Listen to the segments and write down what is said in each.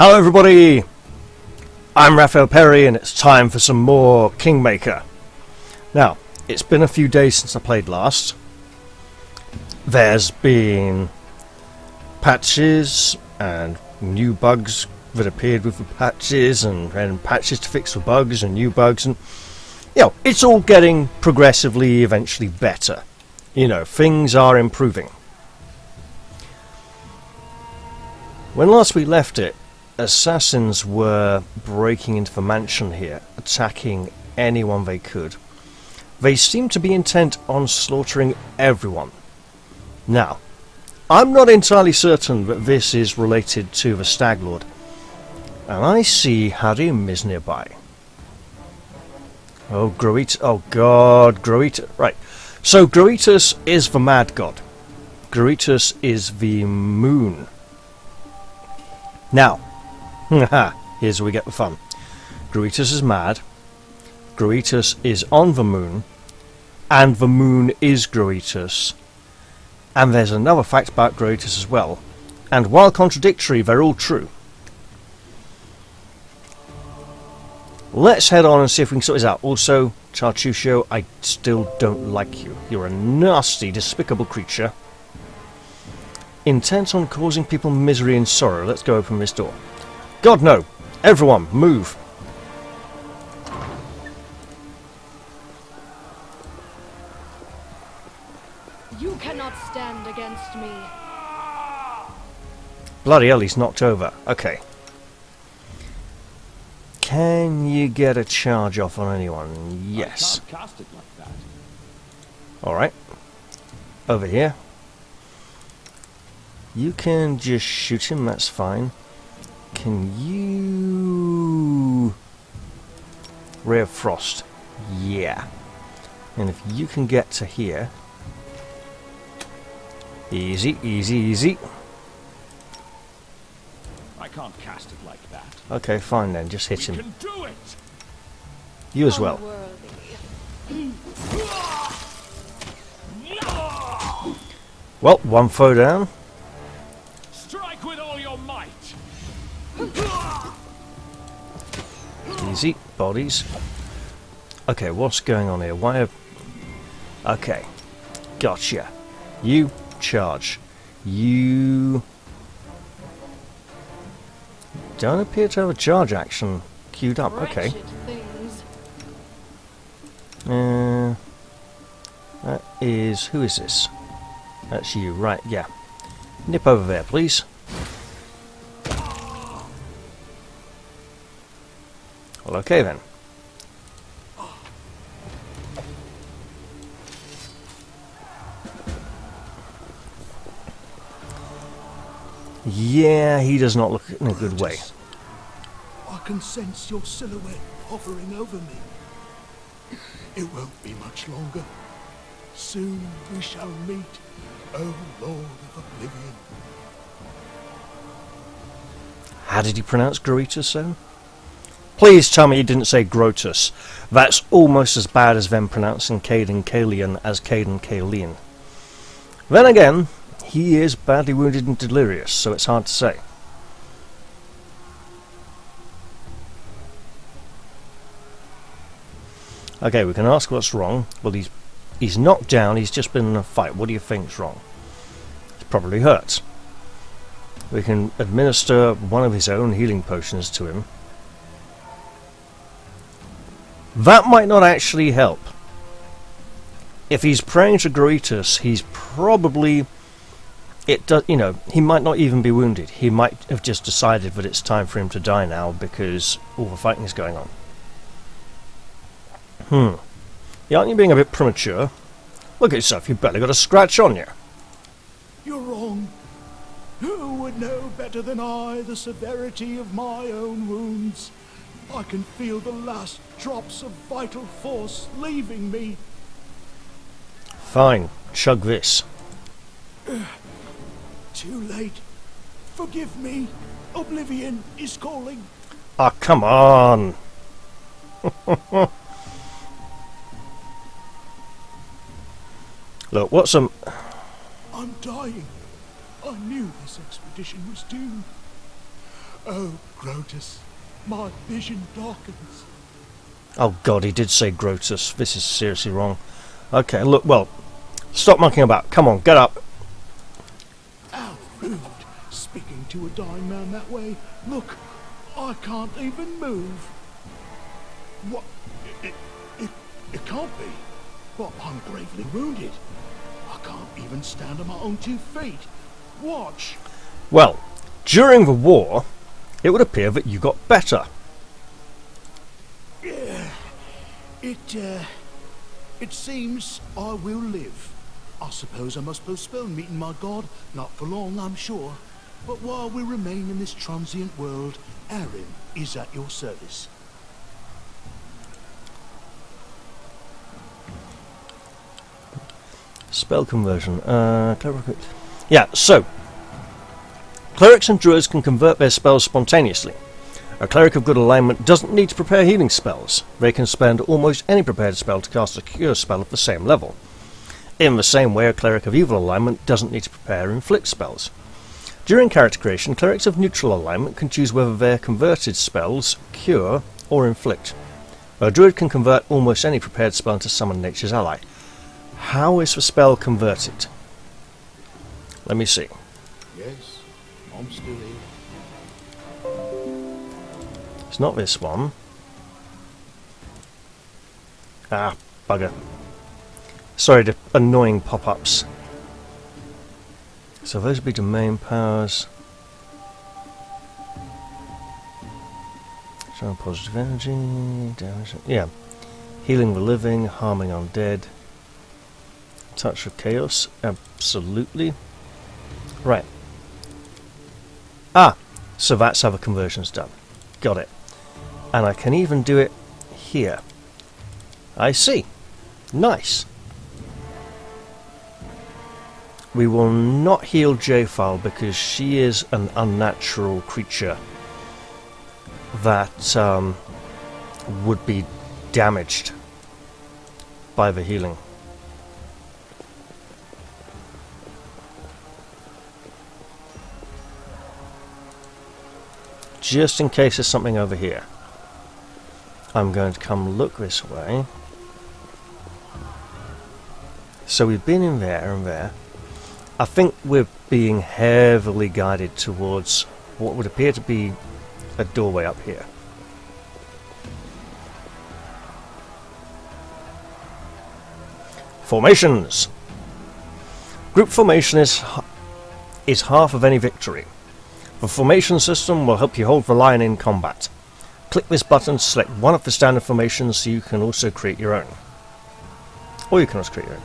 Hello everybody, I'm Raphael Perry and it's time for some more Kingmaker. Now, it's been a few days since I played last. There's been patches and new bugs that appeared with the patches and patches to fix the bugs and new bugs, and you know, it's all getting progressively eventually better. You know, things are improving. When last we left it, assassins were breaking into the mansion here, attacking anyone they could. They seemed to be intent on slaughtering everyone. Now, I'm not entirely certain that this is related to the Staglord, and I see Harim is nearby. Oh, Groetus, oh god, Groetus, right. So Groetus is the mad god. Groetus is the moon. Now, here's where we get the fun. Groetus is mad, Groetus is on the moon, and the moon is Groetus. And there's another fact about Groetus as well, and while contradictory, they're all true. Let's head on and see if we can sort this out. Also, Tartusio, I still don't like you. You're a nasty, despicable creature. Intent on causing people misery and sorrow. Let's go open this door. God, no! Everyone, move! You cannot stand against me. Bloody hell, he's knocked over. Okay. Can you get a charge off on anyone? Yes. I can't cast it like that. Alright. Over here. You can just shoot him, that's fine. Can you... Ray of Frost? Yeah. And if you can get to here... Easy, easy, easy. I can't cast it like that. Okay, fine then, just hit him. Can do it. You as well. Well, one foe down. Strike with all your might. Easy, bodies. Okay, what's going on here? Why have... Okay, gotcha. You charge. You don't appear to have a charge action queued up. Okay. That is... Who is this? That's you, right, yeah. Nip over there, please. Well, okay then. Yeah, he does not look in a good way. I can sense your silhouette hovering over me. It won't be much longer. Soon we shall meet, O Lord of Oblivion. How did he pronounce Groetus then? Please tell me he didn't say Grotus. That's almost as bad as them pronouncing Caden Kalian as Caden Kalian. Then again, he is badly wounded and delirious, so it's hard to say. Okay, we can ask what's wrong. Well, he's knocked down, he's just been in a fight. What do you think's wrong? He's probably hurt. We can administer one of his own healing potions to him. That might not actually help. If he's praying to Groetus, he's probably... you know, he might not even be wounded. He might have just decided that it's time for him to die now because all the fighting is going on. Yeah, aren't you being a bit premature? Look at yourself, you've barely got a scratch on you. You're wrong. Who would know better than I the severity of my own wounds? I can feel the last drops of vital force leaving me. Fine, chug this. Too late. Forgive me. Oblivion is calling. Ah, come on. Look, what's some... I'm dying. I knew this expedition was doomed. Oh, Grotus, my vision darkens. Oh god, he did say Grotus. This is seriously wrong. Okay, look, well, stop mucking about. Come on, get up. How rude, speaking to a dying man that way. Look, I can't even move. What? It can't be. But I'm gravely wounded. I can't even stand on my own 2 feet. Watch. Well, during the war, it would appear that you got better. It seems I will live. I suppose I must postpone meeting my god. Not for long, I'm sure. But while we remain in this transient world, Aaron is at your service. Spell conversion. Yeah, so clerics and druids can convert their spells spontaneously. A cleric of good alignment doesn't need to prepare healing spells. They can spend almost any prepared spell to cast a cure spell of the same level. In the same way, a cleric of evil alignment doesn't need to prepare inflict spells. During character creation, clerics of neutral alignment can choose whether their converted spells cure or inflict. A druid can convert almost any prepared spell into summon nature's ally. How is the spell converted? Let me see. Yes, I'm still here. It's not this one. Ah, bugger. Sorry, the annoying pop-ups. So those would be domain powers. Show positive energy, damage. Yeah. Healing the living, harming undead. Touch of chaos, absolutely. Right. Ah, so that's how the conversion's done. Got it. And I can even do it here. I see. Nice. We will not heal J-File because she is an unnatural creature that would be damaged by the healing. Just in case there's something over here. I'm going to come look this way. So we've been in there and there. I think we're being heavily guided towards what would appear to be a doorway up here. Formations! Group formation is half of any victory. The formation system will help you hold the line in combat. Click this button to select one of the standard formations so you can also create your own. Or you can also create your own.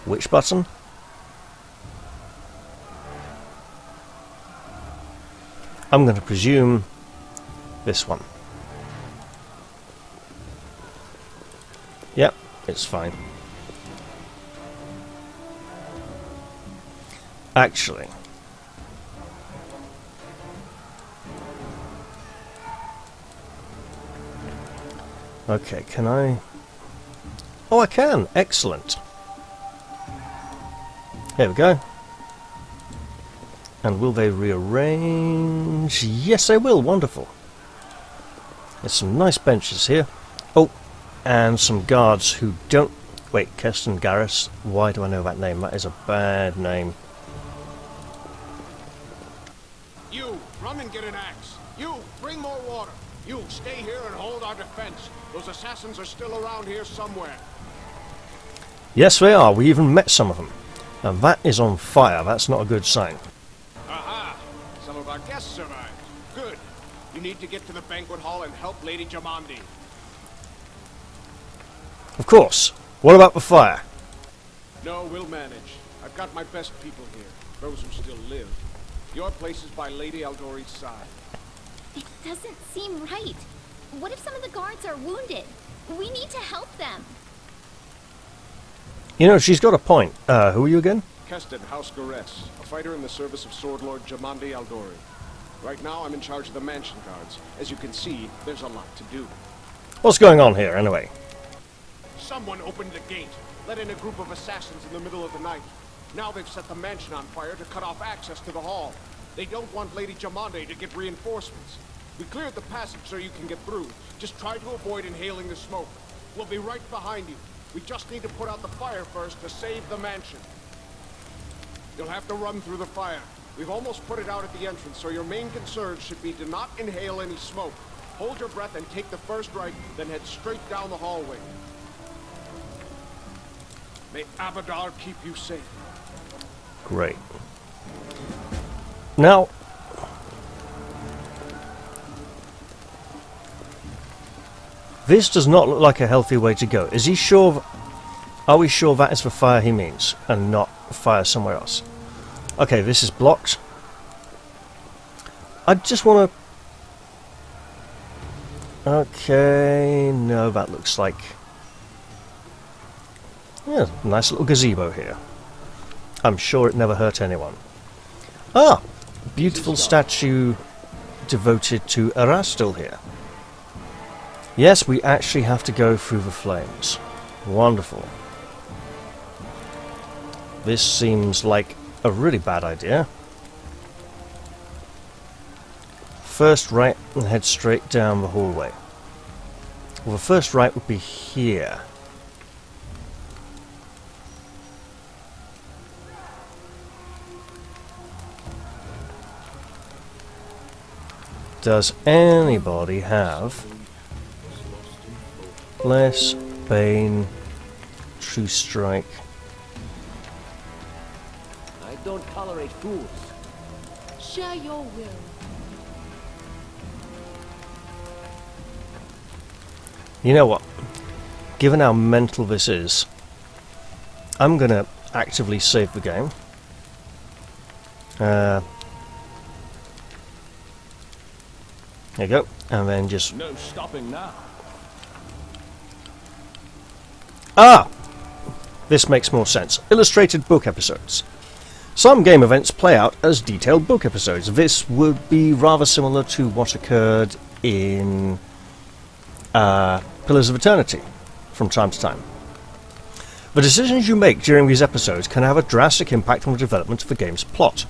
Which button? I'm going to presume this one. Yep, it's fine. Actually, okay, can I? Oh, I can! Excellent! Here we go. And will they rearrange? Yes, they will. Wonderful. There's some nice benches here. Oh, and some guards who don't... Wait, Keston Garrus. Why do I know that name? That is a bad name. You, run and get an axe. You, bring more water. You, stay here and hold our defense. Those assassins are still around here somewhere. Yes, they are. We even met some of them. And that is on fire. That's not a good sign. Aha! Some of our guests survived. Good. You need to get to the banquet hall and help Lady Jamadi. Of course. What about the fire? No, we'll manage. I've got my best people here. Those who still live. Your place is by Lady Aldori's side. It doesn't seem right. What if some of the guards are wounded? We need to help them. You know, she's got a point. Who are you again? Keston, House Garess, a fighter in the service of Swordlord Jamadi Aldori. Right now, I'm in charge of the mansion guards. As you can see, there's a lot to do. What's going on here, anyway? Someone opened the gate, let in a group of assassins in the middle of the night. Now they've set the mansion on fire to cut off access to the hall. They don't want Lady Jamadi to get reinforcements. We cleared the passage so you can get through. Just try to avoid inhaling the smoke. We'll be right behind you. We just need to put out the fire first to save the mansion. You'll have to run through the fire. We've almost put it out at the entrance, so your main concern should be to not inhale any smoke. Hold your breath and take the first right, then head straight down the hallway. May Abadar keep you safe. Great. Now, this does not look like a healthy way to go. Is he sure? Are we sure that is the fire he means, and not fire somewhere else? Okay, this is blocked. I just want to... Okay, no, that looks like... Yeah, nice little gazebo here. I'm sure it never hurt anyone. Ah, beautiful statue devoted to Erastil here. Yes, we actually have to go through the flames. Wonderful. This seems like a really bad idea. First right and head straight down the hallway. Well, the first right would be here. Does anybody have Bless, Bane, True Strike? I don't tolerate fools. Share your will. You know what? Given how mental this is, I'm gonna actively save the game. There you go, and then just... No stopping now. Ah! This makes more sense. Illustrated book episodes. Some game events play out as detailed book episodes. This would be rather similar to what occurred in Pillars of Eternity from time to time. The decisions you make during these episodes can have a drastic impact on the development of the game's plot.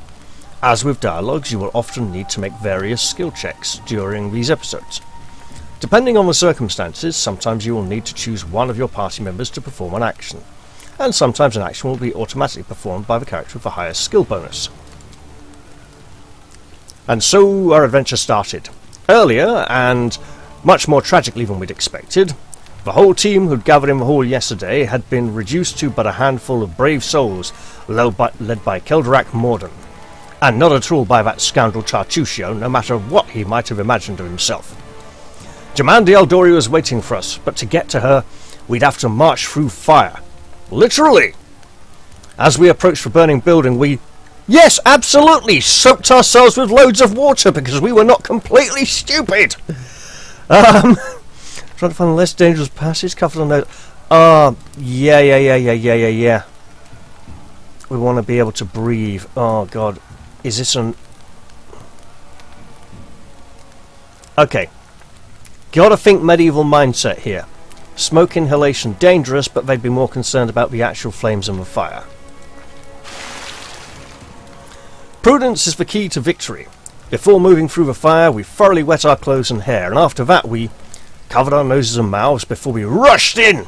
As with dialogues, you will often need to make various skill checks during these episodes. Depending on the circumstances, sometimes you will need to choose one of your party members to perform an action, and sometimes an action will be automatically performed by the character with the highest skill bonus. And so our adventure started. Earlier, and much more tragically than we'd expected, the whole team who'd gathered in the hall yesterday had been reduced to but a handful of brave souls led by Kelderack Mordenn, and not at all by that scoundrel Tartuccio, no matter what he might have imagined of himself. Jamadi Aldori was waiting for us, but to get to her, we'd have to march through fire. Literally! As we approached the burning building, we... Yes, absolutely! Soaked ourselves with loads of water because we were not completely stupid! Trying to find a less dangerous passage covered on those... Yeah. We want to be able to breathe. Oh, God. Is this an... Okay. Gotta think medieval mindset here. Smoke inhalation dangerous, but they'd be more concerned about the actual flames and the fire. Prudence is the key to victory. Before moving through the fire, we thoroughly wet our clothes and hair, and after that we covered our noses and mouths before we rushed in.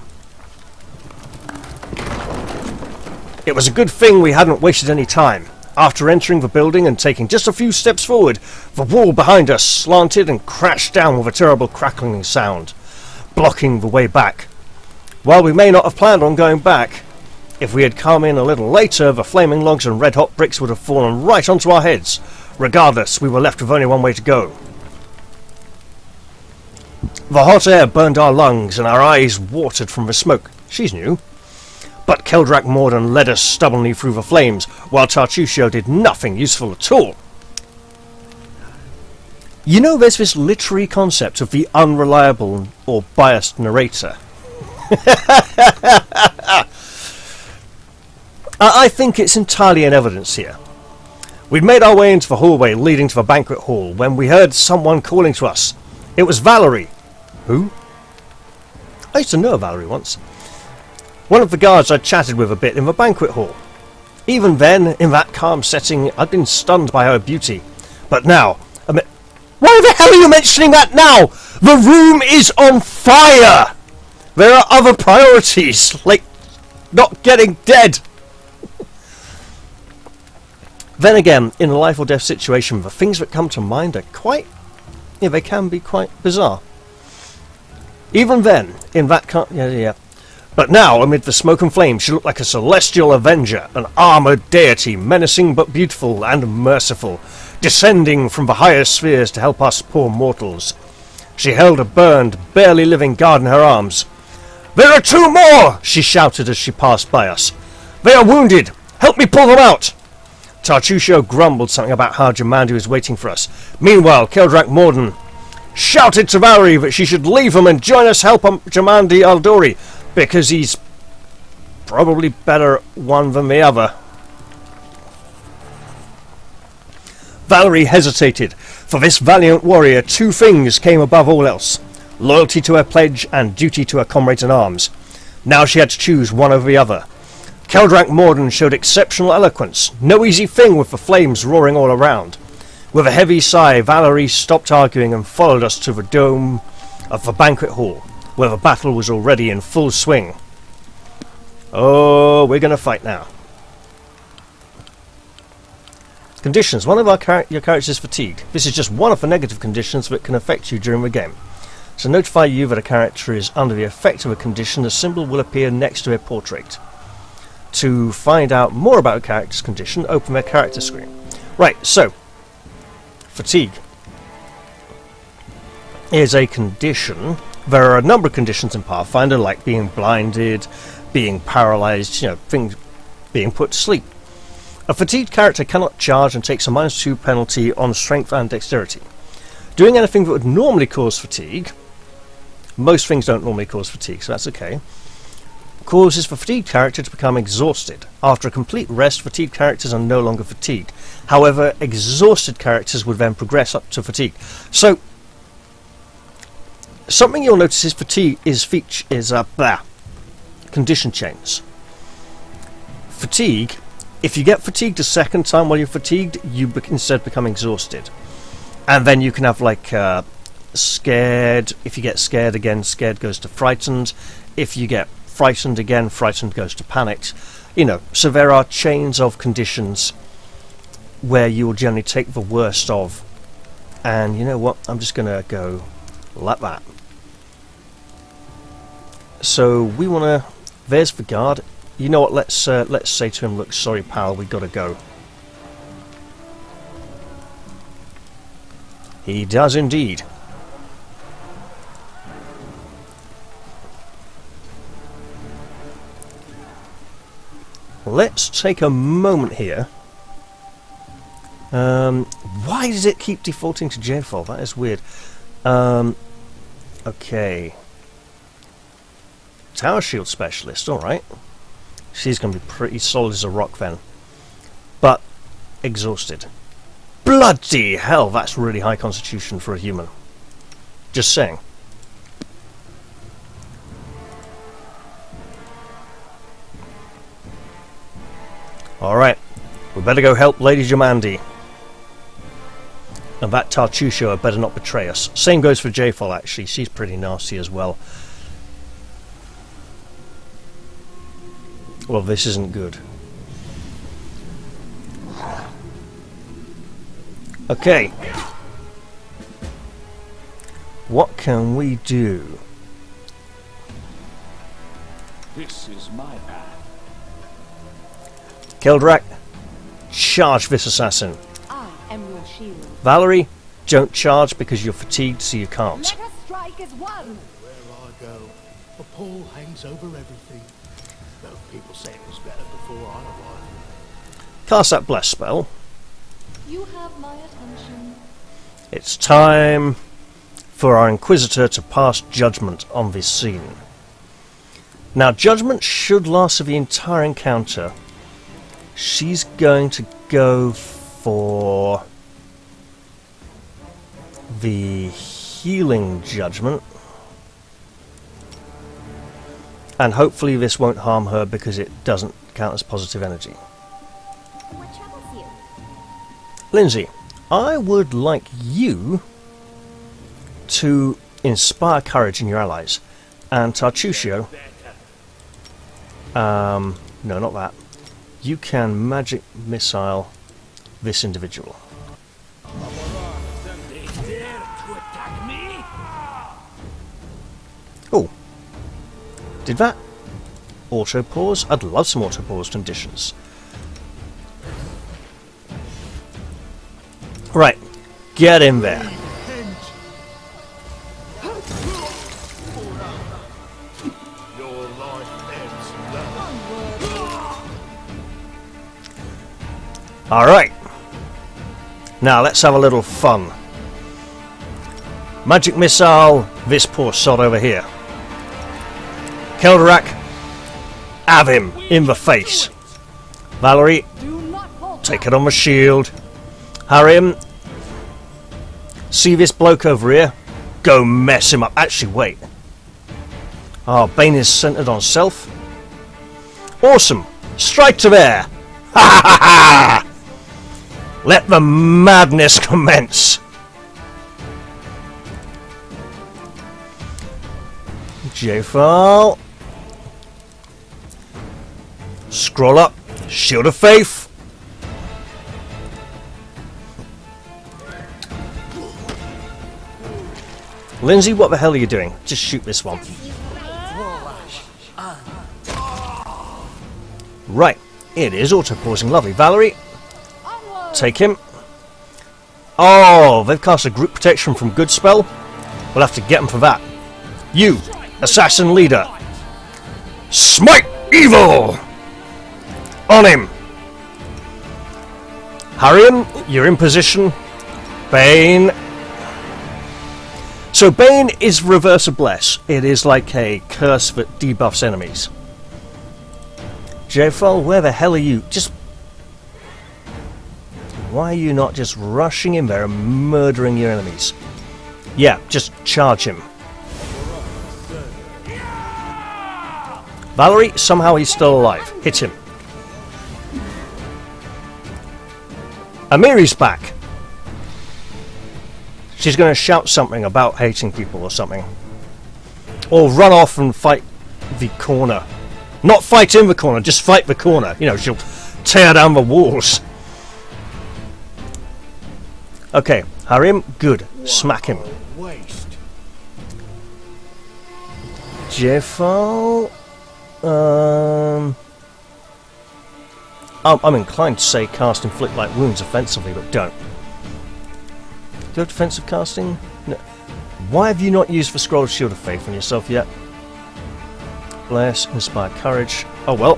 It was a good thing we hadn't wasted any time. After entering the building and taking just a few steps forward, the wall behind us slanted and crashed down with a terrible crackling sound, blocking the way back. While we may not have planned on going back, if we had come in a little later, the flaming logs and red-hot bricks would have fallen right onto our heads. Regardless, we were left with only one way to go. The hot air burned our lungs and our eyes watered from the smoke. She's new. But Kelderack Mordenn led us stubbornly through the flames, while Tartuccio did nothing useful at all. You know, there's this literary concept of the unreliable or biased narrator. I think it's entirely in evidence here. We'd made our way into the hallway leading to the banquet hall when we heard someone calling to us. It was Valerie. Who? I used to know Valerie once. One of the guards I'd chatted with a bit in the banquet hall. Even then, in that calm setting, I'd been stunned by her beauty. But now, why the hell are you mentioning that now? The room is on fire! There are other priorities, like not getting dead. Then again, in a life or death situation, the things that come to mind are quite, they can be quite bizarre. Even then, in that But now, amid the smoke and flame, she looked like a celestial avenger, an armoured deity, menacing but beautiful and merciful, descending from the higher spheres to help us poor mortals. She held a burned, barely living guard in her arms. "There are 2 more!" she shouted as she passed by us. "They are wounded! Help me pull them out!" Tartusio grumbled something about how Jamadi was waiting for us. Meanwhile, Kelderack Mordenn shouted to Valerie that she should leave him and join us help Jamadi Aldori, because he's probably better at one than the other. Valerie hesitated. For this valiant warrior, 2 things came above all else: loyalty to her pledge and duty to her comrades in arms. Now she had to choose one over the other. Kelderack Mordenn showed exceptional eloquence. No easy thing with the flames roaring all around. With a heavy sigh, Valerie stopped arguing and followed us to the dome of the banquet hall, where the battle was already in full swing. Oh, we're going to fight now. Conditions. One of your characters is fatigued. This is just one of the negative conditions that can affect you during the game. To notify you that a character is under the effect of a condition, a symbol will appear next to their portrait. To find out more about a character's condition, open their character screen. Right, so, fatigue is a condition. There are a number of conditions in Pathfinder, like being blinded, being paralysed, things being put to sleep. A fatigued character cannot charge and takes a -2 penalty on strength and dexterity. Doing anything that would normally cause fatigue, most things don't normally cause fatigue, so that's okay, causes the fatigued character to become exhausted. After a complete rest, fatigued characters are no longer fatigued. However, exhausted characters would then progress up to fatigue. So, something you'll notice is fatigue is condition chains. Fatigue. If you get fatigued a second time while you're fatigued, you instead become exhausted. And then you can have scared. If you get scared again, scared goes to frightened. If you get frightened again, frightened goes to panicked. So there are chains of conditions where you will generally take the worst of. And you know what? I'm just going to go like that. So we want to... There's the guard. You know what? Let's say to him, "Look, sorry pal, we got to go." He does indeed. Let's take a moment here. Why does it keep defaulting to J-Fall? That is weird. Okay. Tower shield specialist, alright. She's going to be pretty solid as a rock then. But exhausted. Bloody hell, that's really high constitution for a human. Just saying. Alright, we better go help Lady Jamadi. And that Tartusio had better not betray us. Same goes for J-Fall actually, she's pretty nasty as well. Well, this isn't good. Okay. What can we do? This is my path. Kelderack, charge this assassin. I am your shield. Valerie, don't charge because you're fatigued, so you can't. Let us strike as one. Where I go, a pall hangs over everything. Though people say it was better before I arrived. Cast that bless spell. You have my attention. It's time for our Inquisitor to pass judgment on this scene. Now, judgment should last for the entire encounter. She's going to go for the healing judgment. And hopefully this won't harm her because it doesn't count as positive energy. Lindsay, I would like you to inspire courage in your allies. And Tartusio, no, not that. You can magic missile this individual. Oh, did that auto pause? I'd love some auto pause conditions. Right, get in there. Alright, now let's have a little fun. Magic missile this poor sod over here. Kelderack, have him in the face. Valerie, take it on the shield. Harry, see this bloke over here? Go mess him up. Actually, wait. Oh, Bane is centered on self. Awesome. Strike to there. Ha ha ha ha! Let the madness commence. J-File. Scroll up. Shield of Faith. Lindsay, what the hell are you doing? Just shoot this one. Right. It is auto-pausing. Lovely. Valerie, take him. Oh, they've cast a group protection from good spell. We'll have to get them for that. You, assassin leader. Smite evil! On him. Harry, you're in position. Bane. So Bane is reverse of bless. It is like a curse that debuffs enemies. J-File, where the hell are you? Just... Why are you not just rushing in there and murdering your enemies? Yeah, just charge him. Valerie, somehow he's still alive. Hit him. Amiri's back. She's going to shout something about hating people or something. Or run off and fight the corner. Not fight in the corner, just fight the corner. You know, she'll tear down the walls. Okay, harry him. Good. Smack him. Waste. J-File. I'm inclined to say cast inflict light wounds offensively, but don't. Do you have defensive casting? No. Why have you not used the Scroll of Shield of Faith on yourself yet? Bless, inspire courage. Oh well.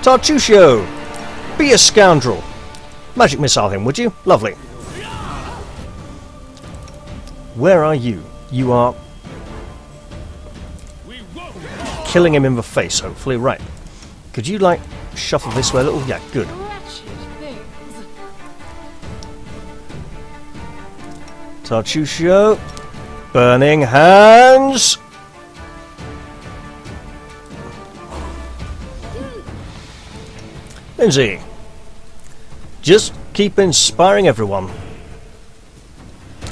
Tartusio! Be a scoundrel! Magic missile him, would you? Lovely. Where are you? You are killing him in the face, hopefully. Right. Could you, like, shuffle this way a little? Yeah, good. Tartusio. Burning hands. Lindsay. Just keep inspiring everyone.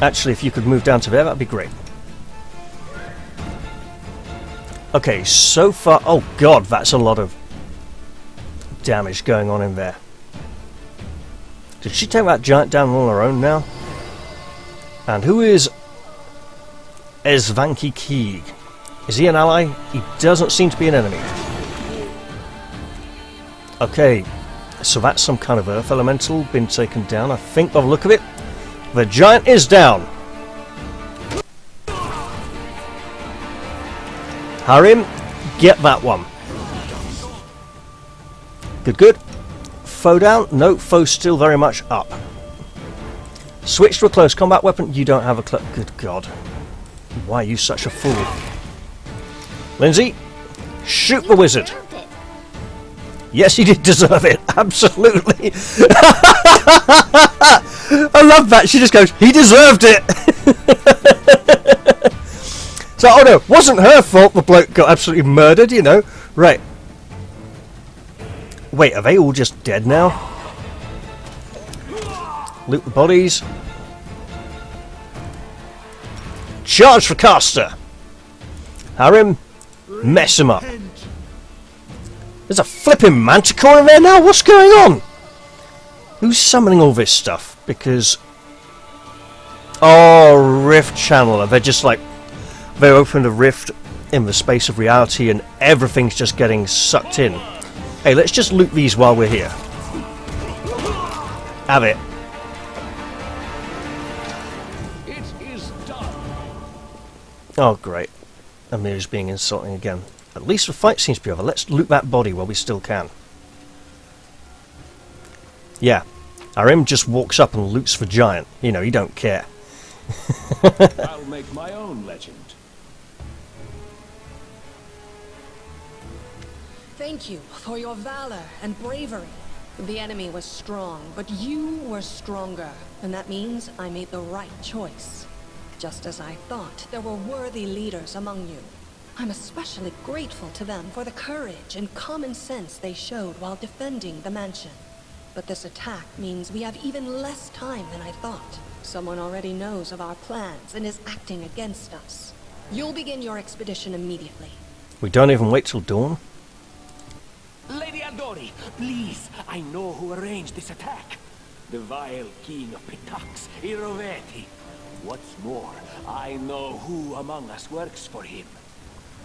Actually, if you could move down to there, that'd be great. Okay, so far... Oh god, that's a lot of damage going on in there. Did she take that giant down on her own now? And who is Esvanki Keeg? Is he an ally? He doesn't seem to be an enemy. Okay, so that's some kind of earth elemental been taken down, I think, by the look of it. The giant is down. Harim, get that one. Good, good. Foe down? No, foe still very much up. Switch to a close combat weapon. You don't have a good god. Why are you such a fool? Lindsay, shoot the wizard. Yes, he did deserve it. Absolutely. I love that. She just goes, he deserved it. So, oh no, wasn't her fault the bloke got absolutely murdered, you know. Right. Wait, are they all just dead now? Loot the bodies. Charge for Caster! Harim, mess him up. There's a flipping manticore in there now? What's going on? Who's summoning all this stuff? Because... Oh, Rift Channel. They're just like... They opened a rift in the space of reality and everything's just getting sucked in. Hey, let's just loot these while we're here. Have it. It is done. Oh, great. Amir's being insulting again. At least the fight seems to be over. Let's loot that body while we still can. Yeah. Arim just walks up and loots the giant. You know, he don't care. I'll make my own legend. Thank you for your valor and bravery. The enemy was strong, but you were stronger. And that means I made the right choice. Just as I thought, there were worthy leaders among you. I'm especially grateful to them for the courage and common sense they showed while defending the mansion. But this attack means we have even less time than I thought. Someone already knows of our plans and is acting against us. You'll begin your expedition immediately. We don't even wait till dawn? Lady Aldori, please, I know who arranged this attack. The vile king of Pitax, Iroveti. What's more, I know who among us works for him.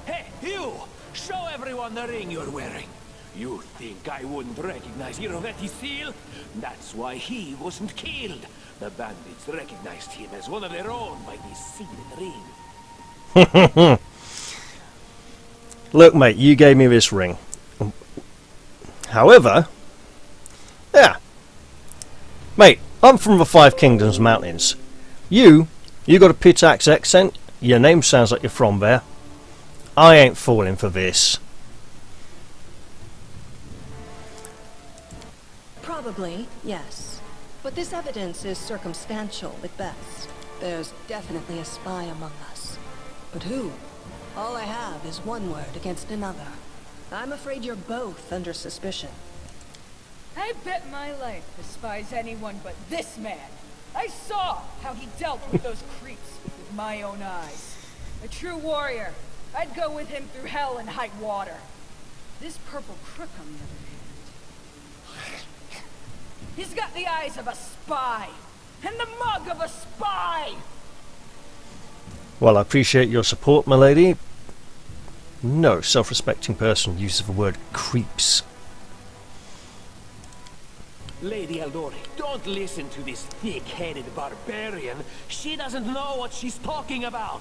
Hey, you! Show everyone the ring you're wearing. You think I wouldn't recognize Iroveti's seal? That's why he wasn't killed. The bandits recognized him as one of their own by this sealed ring. Look, mate, you gave me this ring. However, yeah. Mate, I'm from the Five Kingdoms Mountains. You got a Pitax accent. Your name sounds like you're from there. I ain't falling for this. Probably, yes. But this evidence is circumstantial at best. There's definitely a spy among us. But who? All I have is one word against another. I'm afraid you're both under suspicion. I bet my life despise anyone but this man. I saw how he dealt with those creeps with my own eyes. A true warrior. I'd go with him through hell and high water. This purple crook, on the other hand, he's got the eyes of a spy and the mug of a spy. Well, I appreciate your support, my lady. No self-respecting person uses the word creeps. Lady Aldori, don't listen to this thick-headed barbarian. She doesn't know what she's talking about.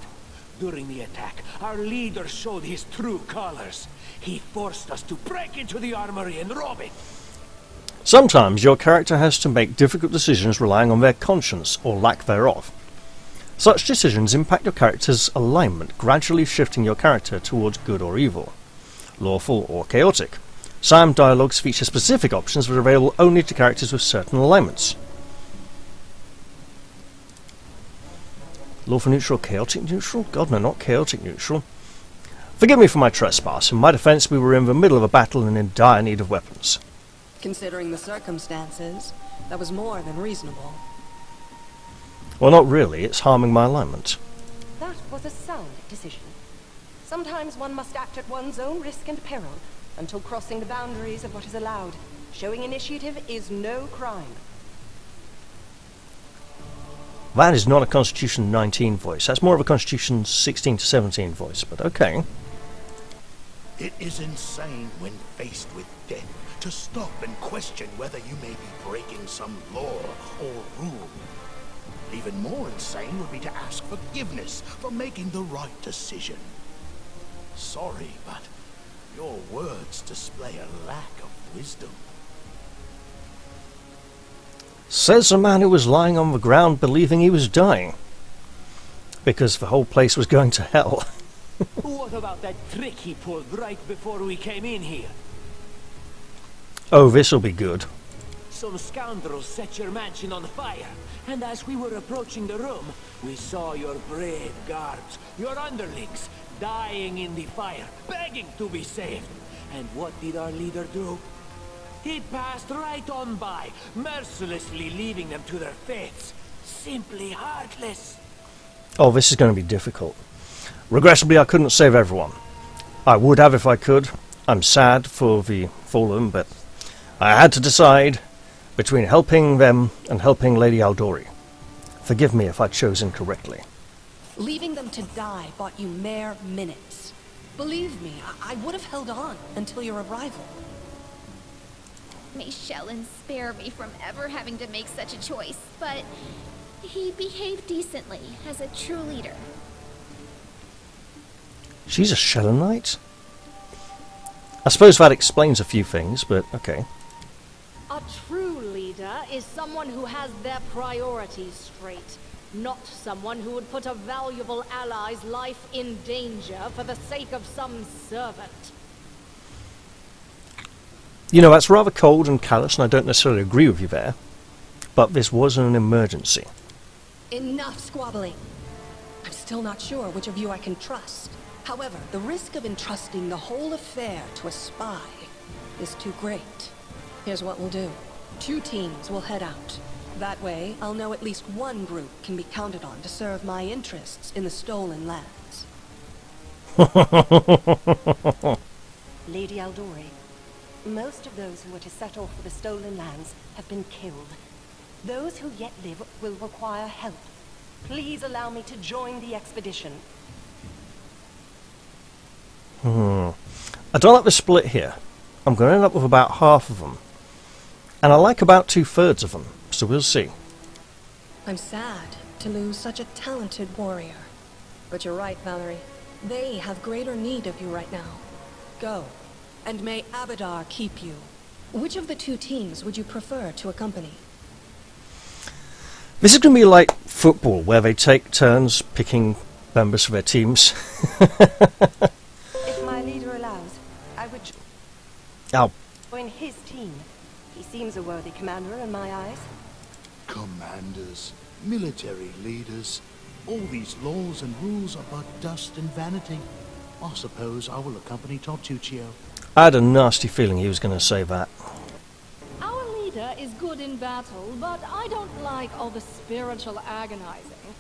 During the attack, our leader showed his true colors. He forced us to break into the armory and rob it. Sometimes your character has to make difficult decisions relying on their conscience or lack thereof. Such decisions impact your character's alignment, gradually shifting your character towards good or evil, lawful or chaotic. Some dialogues feature specific options that are available only to characters with certain alignments. Lawful neutral, chaotic neutral? God no, not chaotic neutral. Forgive me for my trespass. In my defense, we were in the middle of a battle and in dire need of weapons. Considering the circumstances, that was more than reasonable. Well, not really. It's harming my alignment. That was a sound decision. Sometimes one must act at one's own risk and peril, until crossing the boundaries of what is allowed. Showing initiative is no crime. That is not a Constitution 19 voice. That's more of a Constitution 16 to 17 voice, but okay. It is insane when faced with death to stop and question whether you may be breaking some law or rule. Even more insane would be to ask forgiveness for making the right decision. Sorry, but your words display a lack of wisdom. Says the man who was lying on the ground believing he was dying. Because the whole place was going to hell. What about that trick he pulled right before we came in here? Oh, this'll be good. Some scoundrels set your mansion on fire, and as we were approaching the room, we saw your brave guards, your underlings, dying in the fire, begging to be saved. And what did our leader do? He passed right on by, mercilessly leaving them to their fates. Simply heartless. Oh, this is going to be difficult. Regrettably, I couldn't save everyone. I would have if I could. I'm sad for the fallen, but I had to decide between helping them and helping Lady Aldori. Forgive me if I chose incorrectly. Leaving them to die bought you mere minutes. Believe me, I would have held on until your arrival. May Shellen spare me from ever having to make such a choice, but he behaved decently as a true leader. She's a Shellenite? I suppose that explains a few things, but okay. A true leader is someone who has their priorities straight, not someone who would put a valuable ally's life in danger for the sake of some servant. You know, that's rather cold and callous, and I don't necessarily agree with you there. But this was an emergency. Enough squabbling. I'm still not sure which of you I can trust. However, the risk of entrusting the whole affair to a spy is too great. Here's what we'll do. 2 teams will head out. That way, I'll know at least one group can be counted on to serve my interests in the stolen lands. Lady Aldori, most of those who are to set off for the stolen lands have been killed. Those who yet live will require help. Please allow me to join the expedition. I don't like the split here. I'm going to end up with about half of them. And I like about 2/3 of them, so we'll see. I'm sad to lose such a talented warrior. But you're right, Valerie. They have greater need of you right now. Go, and may Abadar keep you. Which of the 2 teams would you prefer to accompany? This is going to be like football, where they take turns picking members for their teams. If my leader allows, I would join his team. He seems a worthy commander in my eyes. Commanders, military leaders, all these laws and rules are but dust and vanity. I suppose I will accompany Tartuccio. I had a nasty feeling he was going to say that. Our leader is good in battle, but I don't like all the spiritual agonizing.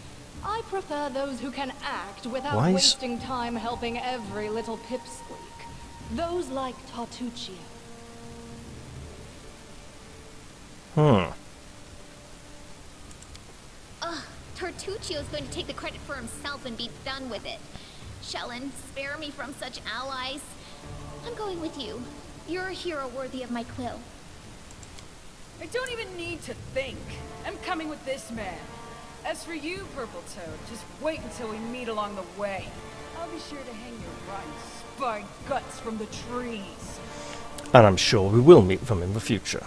I prefer those who can act without wasting time helping every little pipsqueak. Those like Tartuccio. Tartuccio's going to take the credit for himself and be done with it. Shellen, spare me from such allies. I'm going with you. You're a hero worthy of my quill. I don't even need to think. I'm coming with this man. As for you, Purple Toad, just wait until we meet along the way. I'll be sure to hang your rotten spy guts from the trees. And I'm sure we will meet them in the future.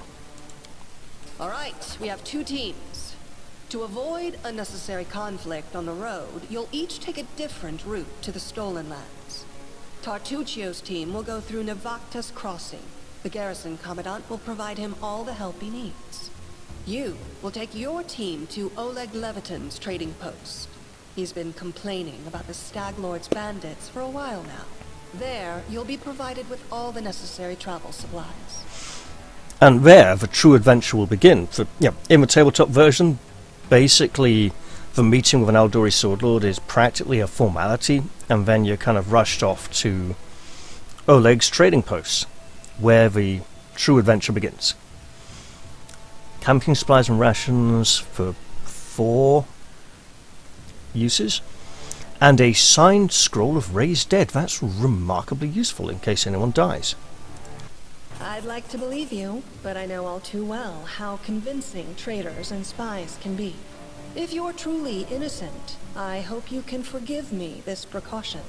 All right, we have 2 teams. To avoid unnecessary conflict on the road, you'll each take a different route to the stolen lands. Tartuccio's team will go through Navacta's crossing. The garrison commandant will provide him all the help he needs. You will take your team to Oleg Leviton's trading post. He's been complaining about the Stag Lord's bandits for a while now. There, you'll be provided with all the necessary travel supplies. And there, the true adventure will begin. In the tabletop version, basically, the meeting with an Aldori Swordlord is practically a formality, and then you're kind of rushed off to Oleg's trading post, where the true adventure begins. Camping supplies and rations for 4 uses, and a signed scroll of raised dead. That's remarkably useful in case anyone dies. I'd like to believe you, but I know all too well how convincing traitors and spies can be. If you're truly innocent, I hope you can forgive me this precaution.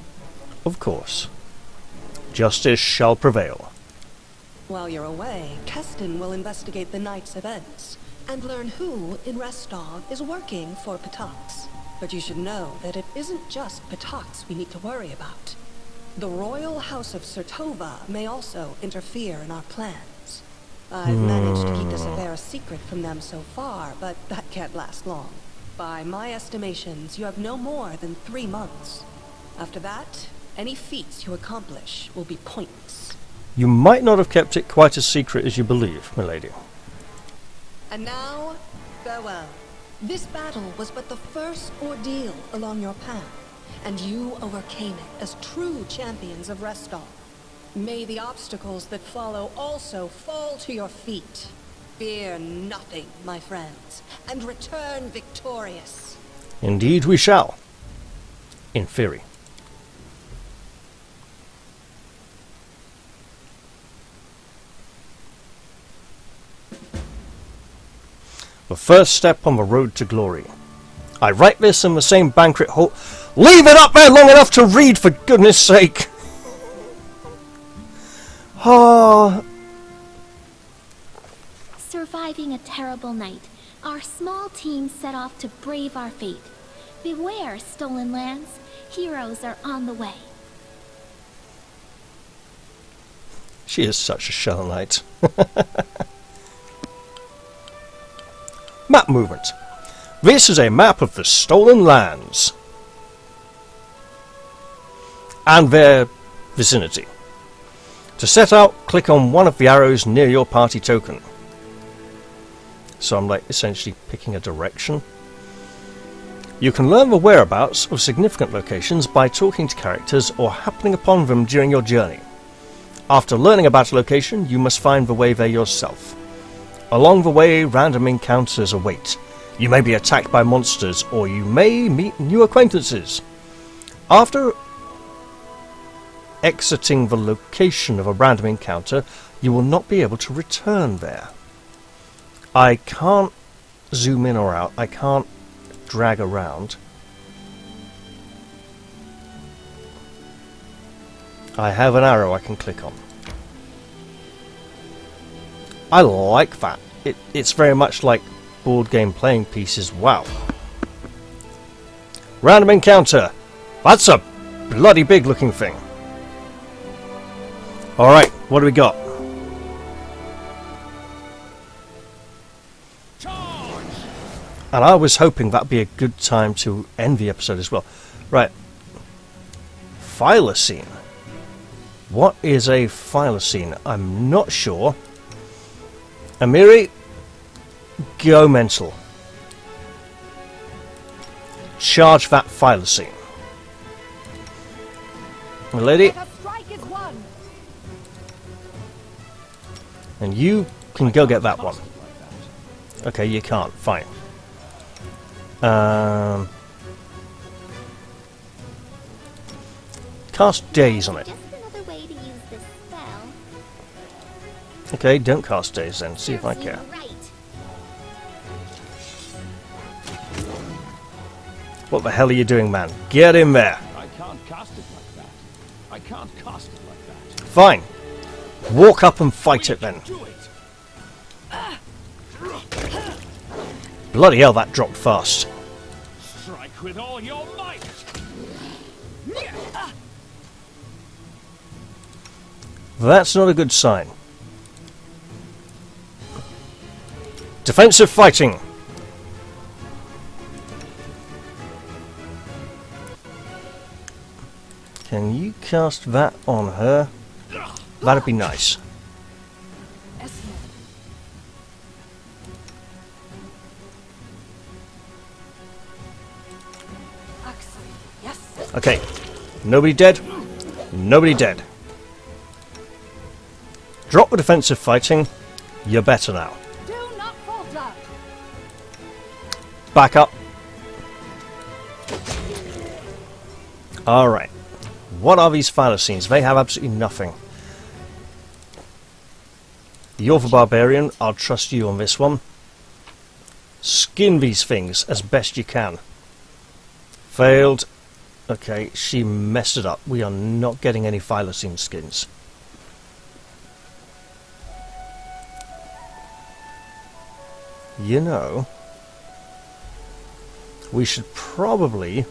Of course. Justice shall prevail. While you're away, Keston will investigate the night's events and learn who in Restov is working for Patax. But you should know that it isn't just Patax we need to worry about. The royal house of Sertova may also interfere in our plans. I've managed to keep this affair a secret from them so far, but that can't last long. By my estimations, you have no more than 3 months. After that, any feats you accomplish will be pointless. You might not have kept it quite as secret as you believe, milady. And now, farewell. This battle was but the first ordeal along your path, and you overcame it as true champions of Restall. May the obstacles that follow also fall to your feet. Fear nothing, my friends, and return victorious. Indeed we shall. In theory. The first step on the road to glory. I write this in the same banquet hall. Leave it up there long enough to read, for goodness sake! Ah. Surviving a terrible night, our small team set off to brave our fate. Beware, stolen lands. Heroes are on the way. She is such a Shovel Knight. Map movement. This is a map of the Stolen Lands and their vicinity. To set out, click on one of the arrows near your party token. So I'm like essentially picking a direction. You can learn the whereabouts of significant locations by talking to characters or happening upon them during your journey. After learning about a location, you must find the way there yourself. Along the way, random encounters await. You may be attacked by monsters, or you may meet new acquaintances. After exiting the location of a random encounter, you will not be able to return there. I can't zoom in or out. I can't drag around. I have an arrow I can click on. I like that. It's very much like board game playing pieces. Wow. Random encounter. That's a bloody big looking thing. Alright, what do we got? Charge! And I was hoping that'd be a good time to end the episode as well. Right. Thylacine. What is a thylacine? I'm not sure. Amiri, go mental. Charge that thylacine. My lady. And you can go get that one. Okay, you can't. Fine. Cast Daze on it. Just another way to use this spell. Okay, don't cast Daze then. See if I care. Right. What the hell are you doing, man? Get in there. I can't cast it like that. I can't cast it like that. Fine. Walk up and fight it then. Do it. Bloody hell, that dropped fast. Strike with all your might. That's not a good sign. Defensive fighting. Can you cast that on her? That'd be nice. Okay. Nobody dead? Nobody dead. Drop the defensive fighting. You're better now. Do not falter. Back up. Alright. What are these thylacines? They have absolutely nothing. You're the barbarian. I'll trust you on this one. Skin these things as best you can. Failed. Okay, she messed it up. We are not getting any thylacine skins. You know, we should probably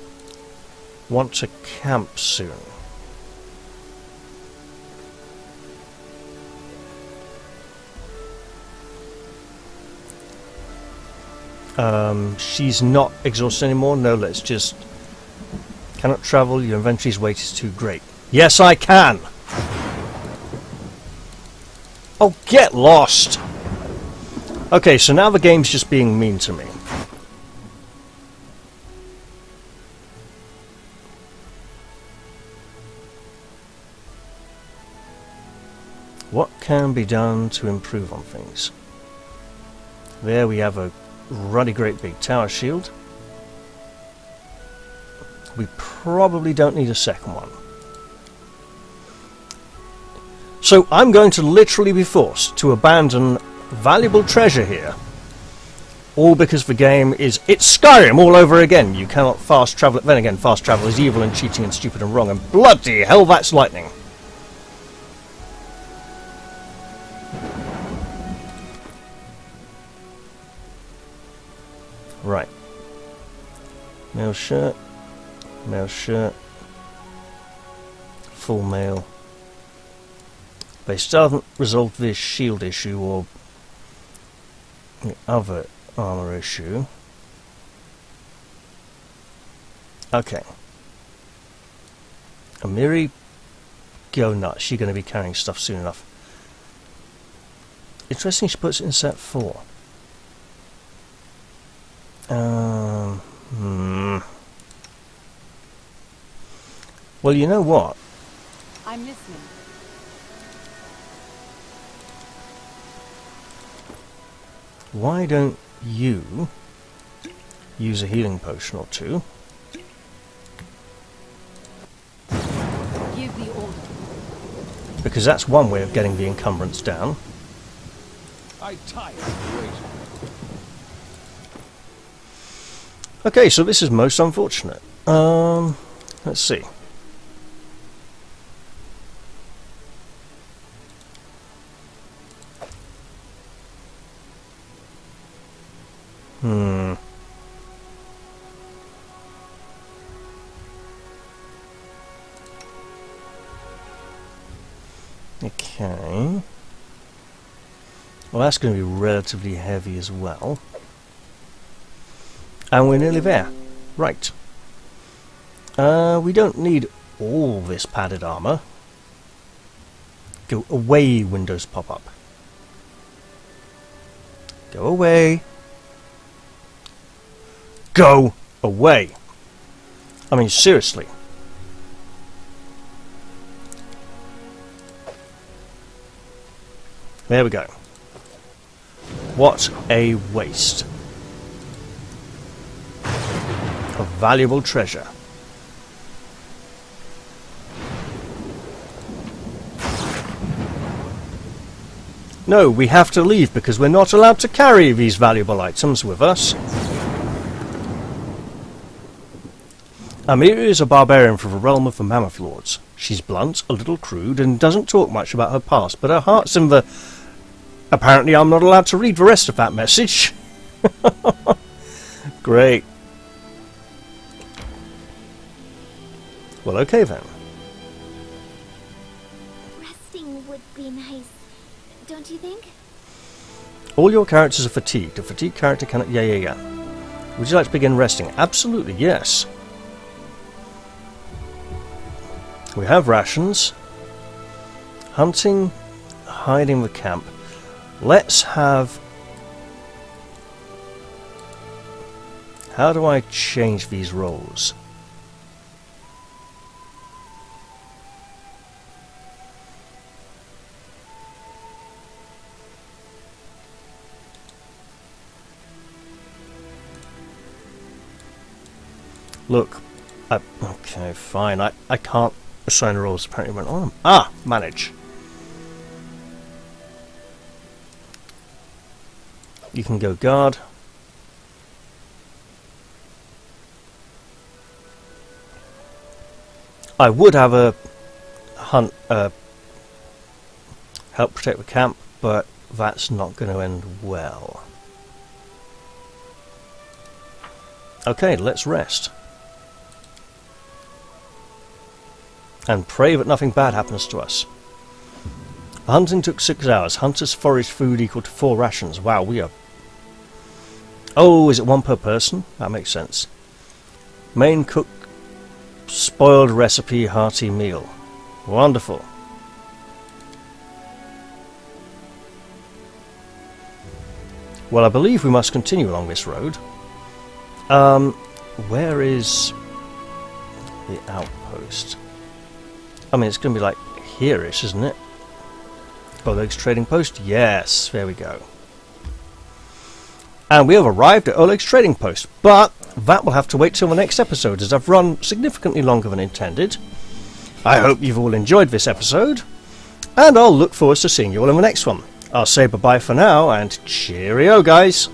want to camp soon. She's not exhausted anymore. No, let's just... Cannot travel. Your inventory's weight is too great. Yes, I can! Oh, get lost! Okay, so now the game's just being mean to me. What can be done to improve on things? There we have a ruddy great big tower shield. We probably don't need a second one. So I'm going to literally be forced to abandon valuable treasure here. All because the game is... It's Skyrim all over again. You cannot fast travel... Then again, fast travel is evil and cheating and stupid and wrong. And bloody hell, that's lightning. Right. Mail shirt. Mail shirt. Full mail. They still haven't resolved this shield issue or the other armor issue. Okay. Amiri, go nuts. She's going to be carrying stuff soon enough. Interesting she puts it in set 4. Well, you know what? I'm listening. Why don't you use a healing potion or two? Give the order. Because that's one way of getting the encumbrance down. I tire of waiting. Okay, so this is most unfortunate. Let's see. Okay. Well, that's going to be relatively heavy as well. And we're nearly there. Right. We don't need all this padded armor. Go away, windows pop up. Go away. Go away. I mean, seriously. There we go. What a waste of valuable treasure. No, we have to leave because we're not allowed to carry these valuable items with us. Amiri is a barbarian from the realm of the Mammoth Lords. She's blunt, a little crude, and doesn't talk much about her past, but her heart's in the... Apparently I'm not allowed to read the rest of that message. Great. Well, okay then. Resting would be nice, don't you think? All your characters are fatigued. A fatigued character cannot... Yeah. Would you like to begin resting? Absolutely, yes. We have rations. Hunting, hiding the camp. Let's have... How do I change these roles? Look, okay, fine. I can't assign roles. Apparently went on. Ah, manage. You can go guard. I would have a hunt, help protect the camp, but that's not going to end well. Okay, let's rest. And pray that nothing bad happens to us. The hunting took 6 hours. Hunters foraged food equal to 4 rations. Wow, we are... Oh, is it 1 per person? That makes sense. Main cook, spoiled recipe, hearty meal. Wonderful. Well, I believe we must continue along this road. Where is the outpost? I mean, it's going to be like here-ish, isn't it? Oleg's trading post? Yes, there we go. And we have arrived at Oleg's trading post, but that will have to wait till the next episode, as I've run significantly longer than intended. I hope you've all enjoyed this episode, and I'll look forward to seeing you all in the next one. I'll say bye-bye for now, and cheerio, guys!